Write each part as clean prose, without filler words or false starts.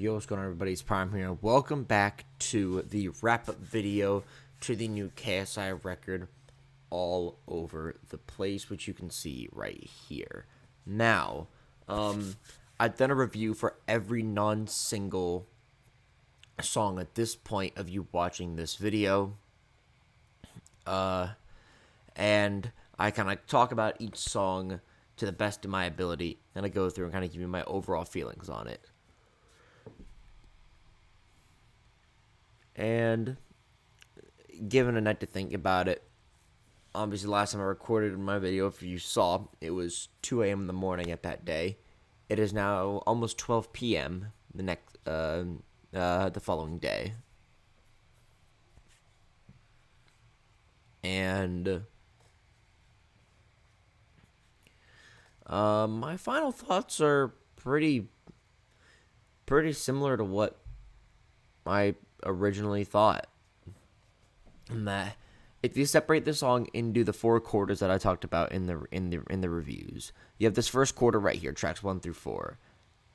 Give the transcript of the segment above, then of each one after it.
Yo, what's going on, everybody? It's Prime here. Welcome back to the wrap-up video to the new KSI record, All Over the Place, which you can see right here. Now, I've done a review for every non-single song at this point of you watching this video. And I kind of talk about each song to the best of my ability, and I go through and kind of give you my overall feelings on it. And given a night to think about it, obviously last time I recorded my video, if you saw, it was 2 a.m. in the morning at that day. It is now almost 12 p.m. The following day. And my final thoughts are pretty similar to what I originally thought. And that if you separate the song into the 4 quarters that I talked about in the reviews, you have this first quarter right here, tracks 1 through 4,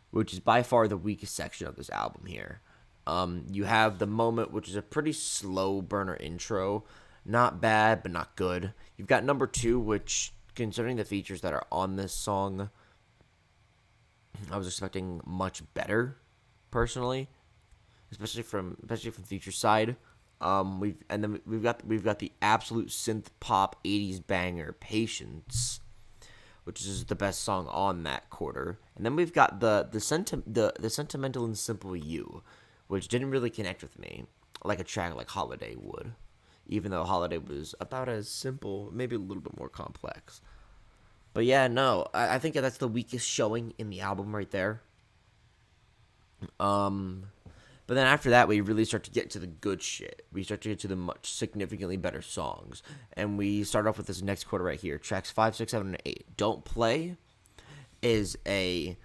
which is by far the weakest section of this album here. You have the moment, which is a pretty slow burner intro, not bad but not good. You've got number 2, which, considering the features that are on this song, I was expecting much better, personally, especially from feature side. We've got the absolute synth pop 80s banger Patience, which is the best song on that quarter. And then we've got the sentimental and simple You, which didn't really connect with me like a track like Holiday would, even though Holiday was about as simple, maybe a little bit more complex. But yeah, no, I think that's the weakest showing in the album right there. But then after that, we really start to get to the good shit. We start to get to the much significantly better songs. And we start off with this next quarter right here. Tracks 5, 6, 7, and 8. Don't Play is a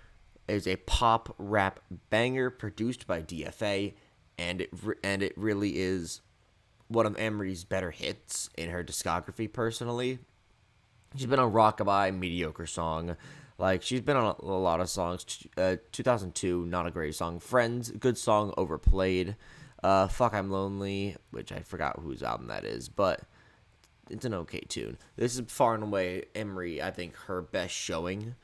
pop rap banger produced by DFA. And it really is one of Emery's better hits in her discography, personally. She's been on Rockabye, mediocre song. Like, she's been on a lot of songs. 2002, not a great song. Friends, good song, overplayed. Fuck, I'm Lonely, which I forgot whose album that is, but it's an okay tune. This is far and away Emery, I think, her best showing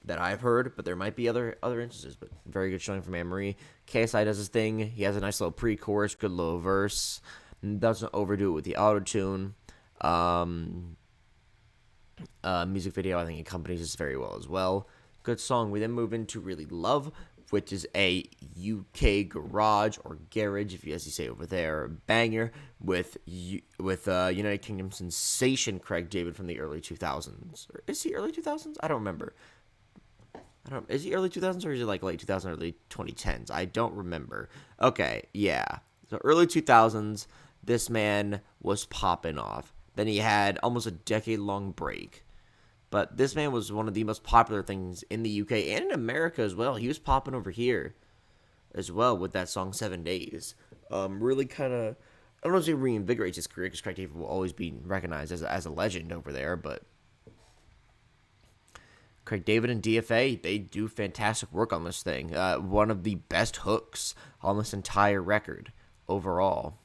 that I've heard, but there might be other instances, but very good showing from Emery. KSI does his thing. He has a nice little pre-chorus, good little verse. Doesn't overdo it with the auto-tune. Music video, I think, accompanies this very well as well. Good song. We then move into Really Love, which is a UK garage or garage, if you as you say over there, banger with United Kingdom sensation Craig David from the early 2000s. Or is he early 2000s? I don't remember. Is he early 2000s or is he like late 2000s, early 2010s? I don't remember. Okay, yeah. So early 2000s, this man was popping off. Then he had almost a decade-long break. But this man was one of the most popular things in the UK and in America as well. He was popping over here as well with that song 7 Days. Really kind of, I don't know if it reinvigorates his career because Craig David will always be recognized as a legend over there. But Craig David and DFA, they do fantastic work on this thing. One of the best hooks on this entire record overall.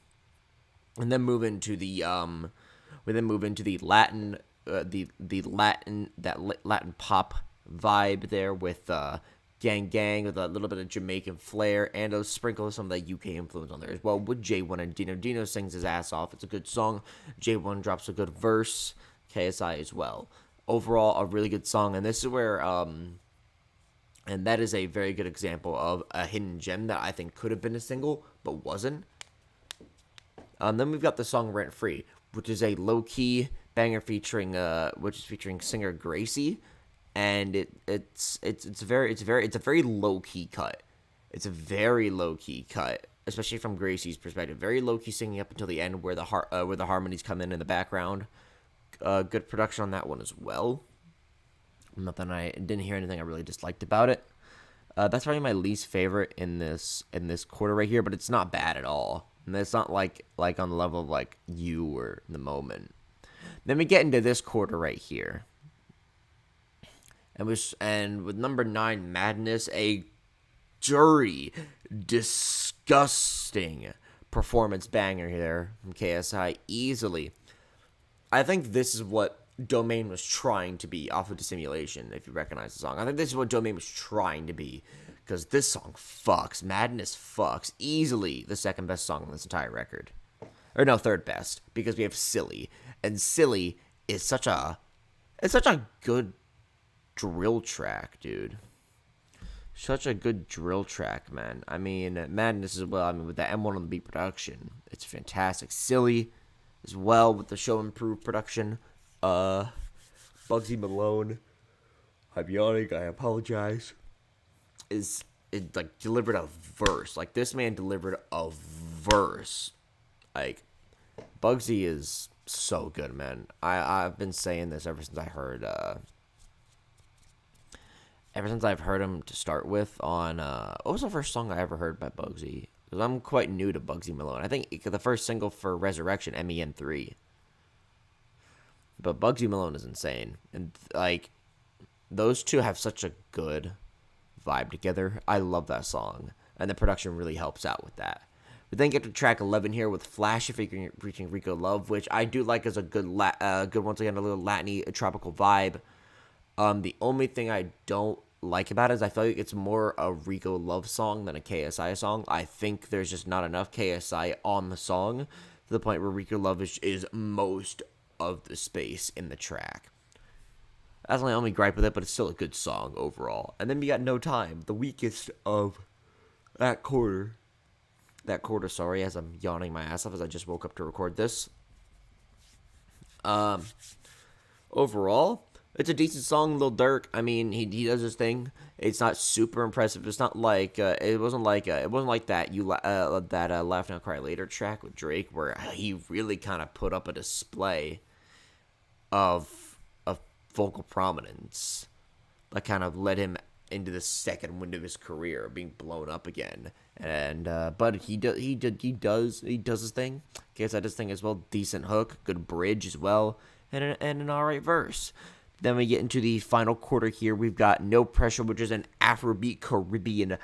And then move into the Latin, Latin pop vibe there with Gang Gang with a little bit of Jamaican flair and a sprinkle of some of that UK influence on there as well with J1 and Dino. Dino sings his ass off. It's a good song. J1 drops a good verse. KSI as well. Overall, a really good song, and this is where and that is a very good example of a hidden gem that I think could have been a single but wasn't. Then we've got the song Rent Free, which is a low-key banger featuring singer Gracie, and it's a very low-key cut. It's a very low-key cut, especially from Gracie's perspective. Very low-key singing up until the end where the harmonies come in the background. Good production on that one as well. I didn't hear anything I really disliked about it. That's probably my least favorite in this quarter right here, but it's not bad at all. And it's not like on the level of like You or The Moment. Then we get into this quarter right here. And with number 9, Madness, a dirty, disgusting performance banger here from KSI easily. I think this is what Domain was trying to be off of Dissimulation, if you recognize the song. I think this is what Domain was trying to be, because this song fucks. Madness fucks. Easily the second best song on this entire record. Or no, third best, because we have Silly. And Silly is such a good drill track, dude. Such a good drill track, man. I mean, Madness as well. I mean, with the M1 on the beat production, it's fantastic. Silly as well with the show improved production. Bugsy Malone, I'm yawning, I apologize. It like delivered a verse. Like, this man delivered a verse. Like, Bugsy is so good, man. I've been saying this ever since I've heard him to start with on what was the first song I ever heard by Bugsy? Because I'm quite new to Bugsy Malone. I think the first single for Resurrection, MEN3. But Bugsy Malone is insane. And, like, those two have such a good vibe together. I love that song. And the production really helps out with that. We then get to track 11 here with Flash featuring Rico Love, which I do like as a good once again, a little Latin-y, tropical vibe. The only thing I don't like about it is I feel like it's more a Rico Love song than a KSI song. I think there's just not enough KSI on the song to the point where Rico Love is most of the space in the track. That's my only gripe with it, but it's still a good song overall. And then we got No Time, the weakest of that quarter. Sorry, as I'm yawning my ass off as I just woke up to record this. Overall, it's a decent song, Lil Durk. I mean, he does his thing. It's not super impressive. It's not like it wasn't like that Laugh Now Cry Later track with Drake where he really kind of put up a display of vocal prominence that kind of led him into the second wind of his career, being blown up again. And but he does his thing. KSI does his thing as well. Decent hook, good bridge as well, and an alright verse. Then we get into the final quarter here. We've got No Pressure, which is an Afrobeat Caribbean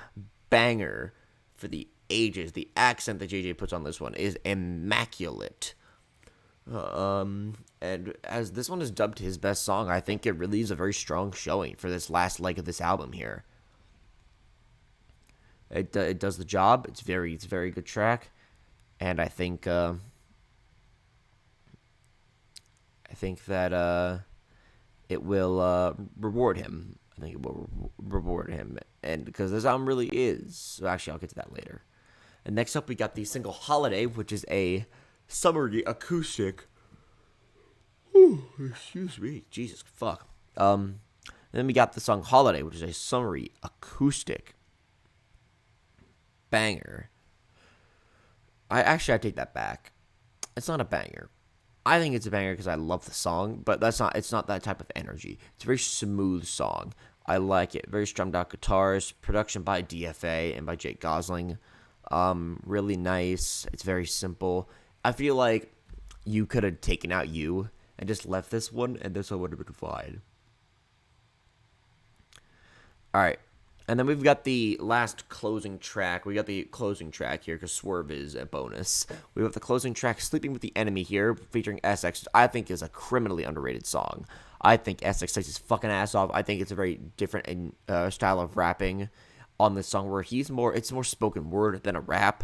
banger for the ages. The accent that JJ puts on this one is immaculate. And as this one is dubbed his best song, I think it really is a very strong showing for this last leg of this album here. It does the job. It's a very good track, and I think that it will reward him. I think it will reward him, and because this album really is. So actually, I'll get to that later. And next up, we got the single "Holiday," which is a summery acoustic. Excuse me, Jesus fuck. And then we got the song "Holiday," which is a summery acoustic banger. I take that back. It's not a banger. I think it's a banger because I love the song, but it's not that type of energy. It's a very smooth song. I like it. Very strummed out guitars, production by DFA and by Jake Gosling. Really nice. It's very simple. I feel like you could have taken out You and just left this one, and this one would have been fine. Alright. And then we've got the last closing track. We got the closing track here because Swerve is a bonus. We have the closing track, Sleeping with the Enemy here, featuring SX, which I think is a criminally underrated song. I think SX takes his fucking ass off. I think it's a very different style of rapping on this song where it's more spoken word than a rap.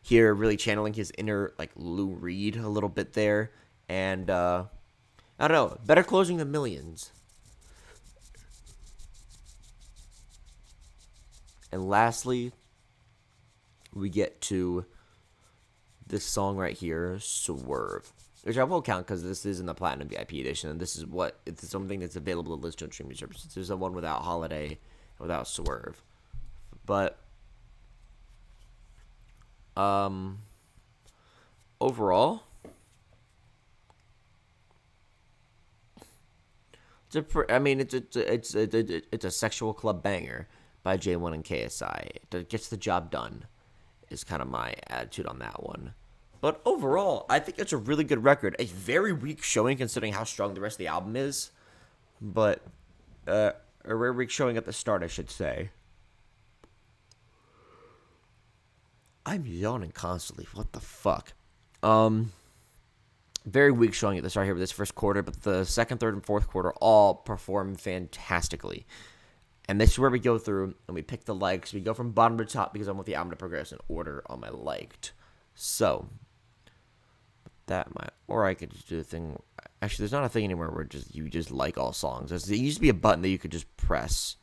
Here, really channeling his inner, like, Lou Reed a little bit there. And, I don't know, better closing than Millions. And lastly, we get to this song right here, Swerve, which I will count because this is in the Platinum VIP edition, and this is it's something that's available to list on streaming services. There's the one without Holiday, without Swerve, but overall, it's a sexual club banger by J1 and KSI. It gets the job done, is kind of my attitude on that one. But overall, I think it's a really good record. A very weak showing considering how strong the rest of the album is. But a very weak showing at the start, I should say. I'm yawning constantly. What the fuck? Very weak showing at the start here with this first quarter, but the second, third, and fourth quarter all perform fantastically. And this is where we go through and we pick the likes. We go from bottom to top because I want the album to progress in order on my liked. So or I could just do the thing. Actually, there's not a thing anymore where you just like all songs. There used to be a button that you could just press.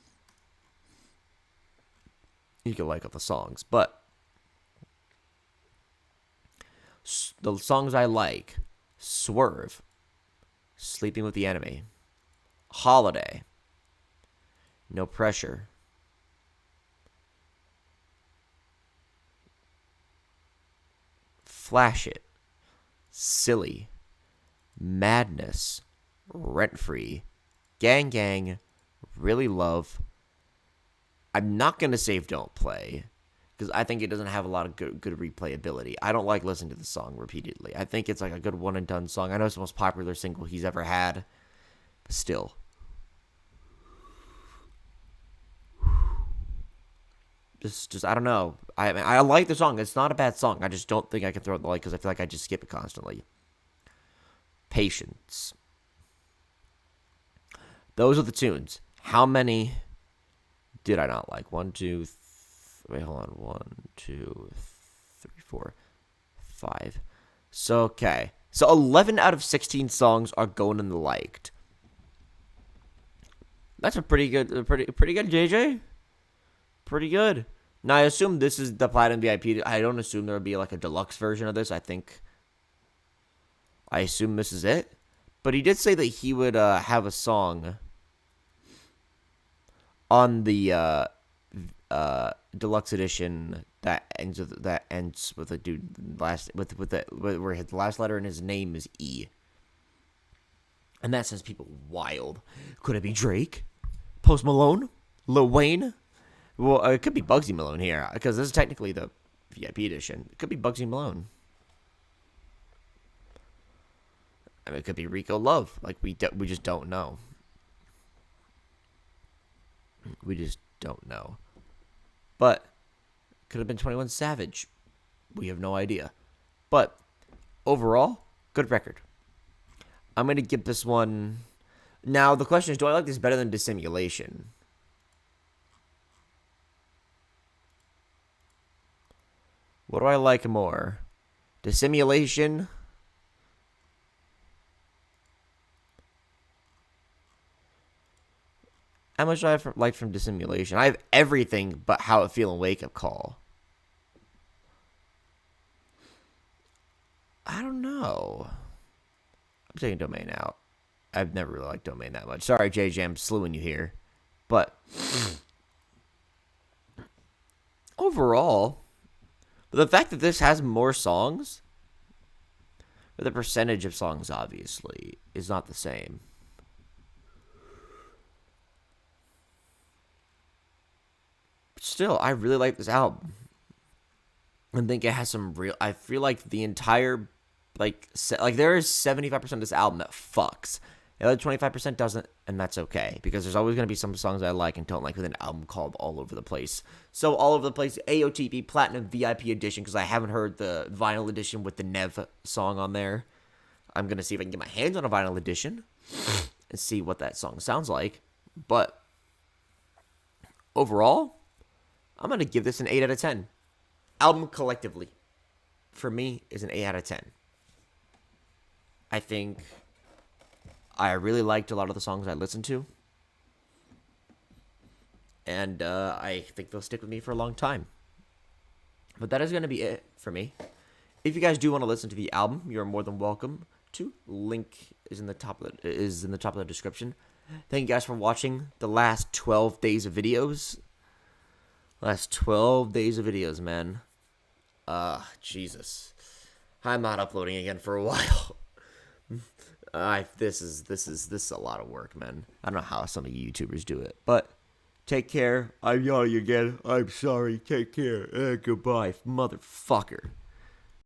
You could like all the songs, but the songs I like: Swerve, Sleeping with the Enemy, Holiday, No Pressure, Flash It, Silly, Madness, Rent Free, Gang Gang, Really Love. I'm not going to save Don't Play because I think it doesn't have a lot of good replayability. I don't like listening to the song repeatedly. I think it's like a good one and done song. I know it's the most popular single he's ever had, but still. Just I don't know. I like the song. It's not a bad song. I just don't think I can throw it in the light because I feel like I just skip it constantly. Patience. Those are the tunes. How many did I not like? 1, 2, wait, hold on. 1, 2, 3, 4, 5. So, okay. So 11 out of 16 songs are going in the liked. That's a pretty good, JJ. Pretty good. Now, I assume this is the Platinum VIP. I don't assume there would be like a deluxe version of this. I assume this is it. But he did say that he would have a song on the deluxe edition that ends with a dude where his last letter in his name is E. And that sends people wild. Could it be Drake? Post Malone? Lil Wayne? Well, it could be Bugsy Malone here, because this is technically the VIP edition. It could be Bugsy Malone. I mean, it could be Rico Love. Like, we just don't know. We just don't know. But, it could have been 21 Savage. We have no idea. But, overall, good record. I'm going to give this one... Now, the question is, do I like this better than Dissimulation? What do I like more? Dissimulation? How much do I like from Dissimulation? I have everything but How It Feel and Wake Up Call. I don't know. I'm taking Domain out. I've never really liked Domain that much. Sorry, JJ, I'm slewing you here. But overall, the fact that this has more songs, but the percentage of songs, obviously, is not the same. But still, I really like this album. I think it has some real... I feel like the entire... Like there is 75% of this album that fucks. The other 25% doesn't, and that's okay. Because there's always going to be some songs I like and don't like with an album called All Over the Place. So, All Over the Place, AOTP Platinum VIP Edition, because I haven't heard the vinyl edition with the Nev song on there. I'm going to see if I can get my hands on a vinyl edition and see what that song sounds like. But, overall, I'm going to give this an 8 out of 10. Album collectively, for me, is an 8 out of 10. I think I really liked a lot of the songs I listened to. And I think they'll stick with me for a long time. But that is going to be it for me. If you guys do want to listen to the album, you're more than welcome to. Link is in the top of the description. Thank you guys for watching the last 12 days of videos. Last 12 days of videos, man. Jesus. I'm not uploading again for a while. This is a lot of work, man. I don't know how some of you YouTubers do it, but take care. I'm yawning again. I'm sorry. Take care. Goodbye, motherfucker.